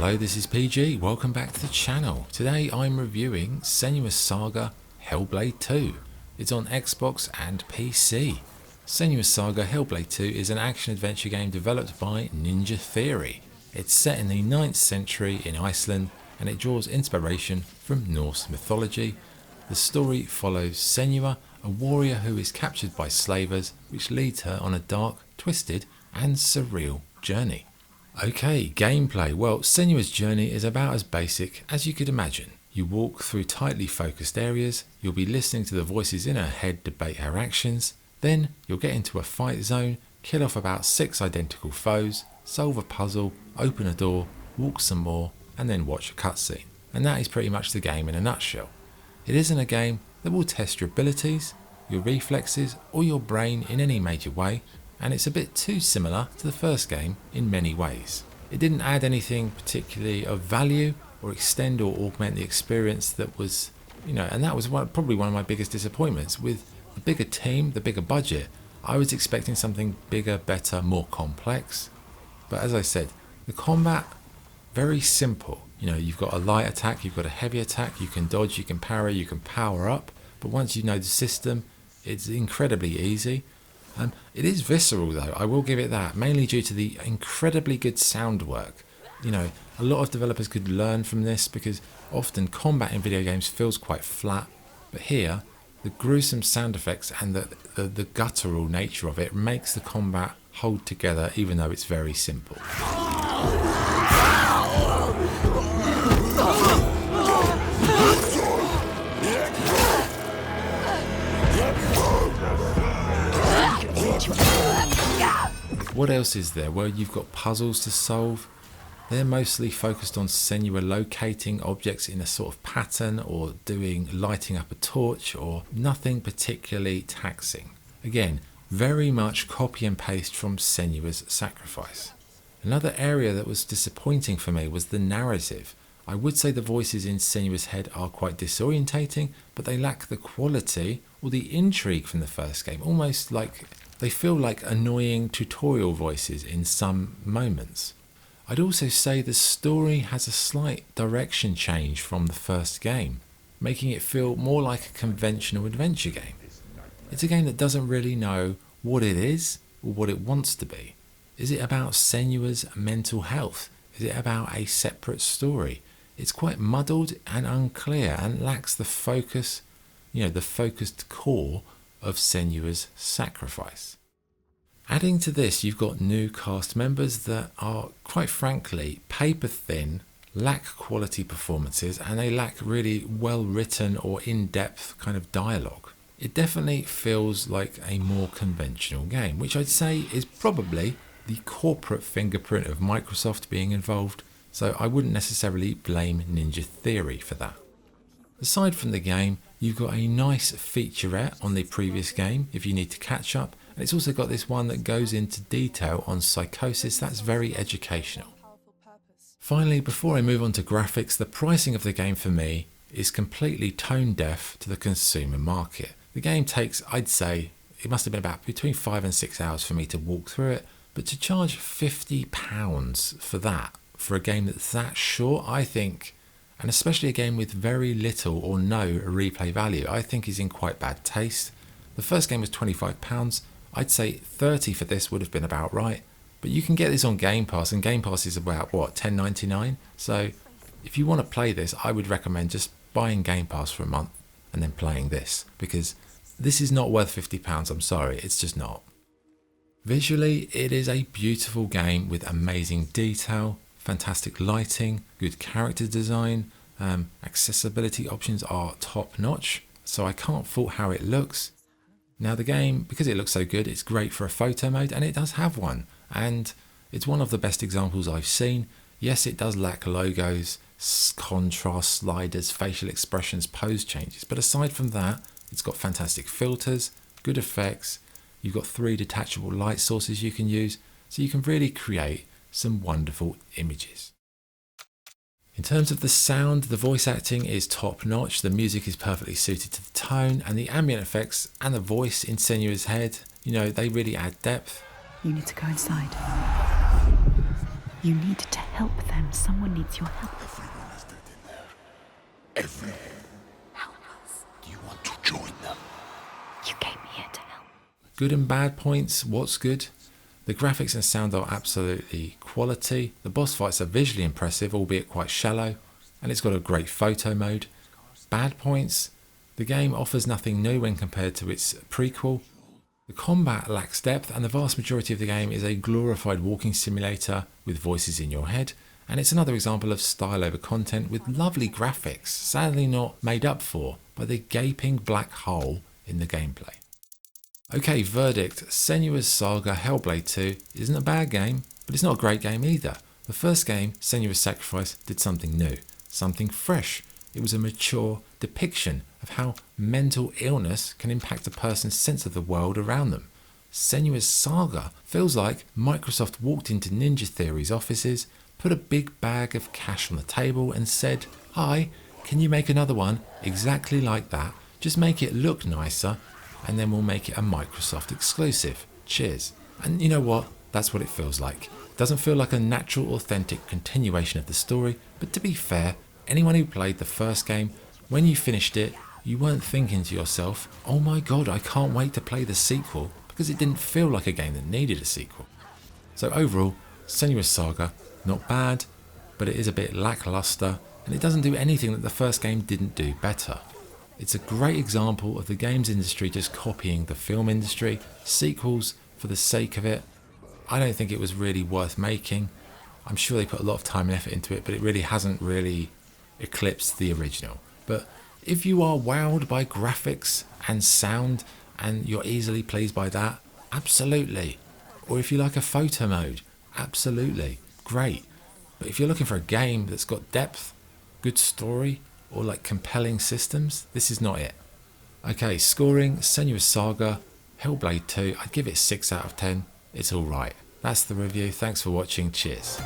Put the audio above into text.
Hello, this is PG, welcome back to the channel. Today I'm reviewing Senua'S Saga Hellblade 2. It's on Xbox and PC. Senua'S Saga Hellblade 2 is an action-adventure game developed by Ninja Theory. It's set in the 9th century in Iceland and it draws inspiration from Norse mythology. The story follows Senua, a warrior who is captured by slavers, which leads her on a dark, twisted and surreal journey. Okay, gameplay. Well, Senua's journey is about as basic as you could imagine. You walk through tightly focused areas, you'll be listening to the voices in her head debate her actions, then you'll get into a fight zone, kill off about 6 identical foes, solve a puzzle, open a door, walk some more, and then watch a cutscene. And that is pretty much the game in a nutshell. It isn't a game that will test your abilities, your reflexes, or your brain in any major way, and it's a bit too similar to the first game in many ways. It didn't add anything particularly of value or extend or augment the experience that was, and that was probably one of my biggest disappointments. With the bigger team, the bigger budget, I was expecting something bigger, better, more complex. But as I said, the combat, very simple. You've got a light attack, you've got a heavy attack, you can dodge, you can parry, you can power up, but once you know the system, it's incredibly easy. It is visceral though, I will give it that, mainly due to the incredibly good sound work. A lot of developers could learn from this because often combat in video games feels quite flat, but here the gruesome sound effects and the guttural nature of it makes the combat hold together even though it's very simple. What else is there? Well, you've got puzzles to solve. They're mostly focused on Senua locating objects in a sort of pattern or lighting up a torch, or nothing particularly taxing. Again, very much copy and paste from Senua's Sacrifice. Another area that was disappointing for me was the narrative. I would say the voices in Senua's head are quite disorientating, but they lack the quality or the intrigue from the first game, almost like they feel like annoying tutorial voices in some moments. I'd also say the story has a slight direction change from the first game, making it feel more like a conventional adventure game. It's a game that doesn't really know what it is or what it wants to be. Is it about Senua's mental health? Is it about a separate story? It's quite muddled and unclear and lacks the focus, the focused core of Senua's Sacrifice. Adding to this, you've got new cast members that are, quite frankly, paper thin, lack quality performances, and they lack really well written or in-depth kind of dialogue. It definitely feels like a more conventional game, which I'd say is probably the corporate fingerprint of Microsoft being involved, so I wouldn't necessarily blame Ninja Theory for that. Aside from the game, you've got a nice featurette on the previous game if you need to catch up, and it's also got this one that goes into detail on psychosis. That's very educational. Finally, before I move on to graphics, the pricing of the game for me is completely tone deaf to the consumer market. The game takes, I'd say, it must have been about between 5 and 6 hours for me to walk through it, but to charge £50 for that, for a game that's that short, I think, and especially a game with very little or no replay value, I think is in quite bad taste. The first game was £25, I'd say 30 for this would have been about right, but you can get this on Game Pass, and Game Pass is about, $10.99? So if you want to play this, I would recommend just buying Game Pass for a month and then playing this, because this is not worth £50, I'm sorry, it's just not. Visually, it is a beautiful game with amazing detail, fantastic lighting, good character design, accessibility options are top notch, so I can't fault how it looks. Now the game, because it looks so good, it's great for a photo mode, and it does have one, and it's one of the best examples I've seen. Yes, it does lack logos, contrast, sliders, facial expressions, pose changes, but aside from that, it's got fantastic filters, good effects, you've got 3 detachable light sources you can use, so you can really create some wonderful images. In terms of the sound, the voice acting is top notch, the music is perfectly suited to the tone, and the ambient effects and the voice in Senua's head, they really add depth. You need to go inside. You need to help them. Someone needs your help. Everyone has that in there. Everyone. Help us. Do you want to join them? You came here to help. Good and bad points. What's good? The graphics and sound are absolutely quality. The boss fights are visually impressive, albeit quite shallow, and it's got a great photo mode. Bad points. The game offers nothing new when compared to its prequel. The combat lacks depth, and the vast majority of the game is a glorified walking simulator with voices in your head, and it's another example of style over content with lovely graphics, sadly not made up for by the gaping black hole in the gameplay. Okay, verdict. Senua'S Saga Hellblade 2 isn't a bad game, but it's not a great game either. The first game, Senua'S Sacrifice, did something new, something fresh. It was a mature depiction of how mental illness can impact a person's sense of the world around them. Senua'S Saga feels like Microsoft walked into Ninja Theory's offices, put a big bag of cash on the table and said, "Hi, can you make another one exactly like that? Just make it look nicer, and then we'll make it a Microsoft exclusive. Cheers." And you know what? That's what it feels like. It doesn't feel like a natural, authentic continuation of the story, but to be fair, anyone who played the first game, when you finished it, you weren't thinking to yourself, "Oh my god, I can't wait to play the sequel," because it didn't feel like a game that needed a sequel. So overall, Senua'S Saga, not bad, but it is a bit lackluster, and it doesn't do anything that the first game didn't do better. It's a great example of the games industry just copying the film industry, sequels for the sake of it. I don't think it was really worth making. I'm sure they put a lot of time and effort into it, but it really hasn't really eclipsed the original. But if you are wowed by graphics and sound and you're easily pleased by that, absolutely. Or if you like a photo mode, absolutely, great. But if you're looking for a game that's got depth, good story, or like compelling systems, this is not it. Okay, scoring, Senua'S Saga, Hellblade 2, I'd give it 6 out of 10. It's alright. That's the review. Thanks for watching. Cheers.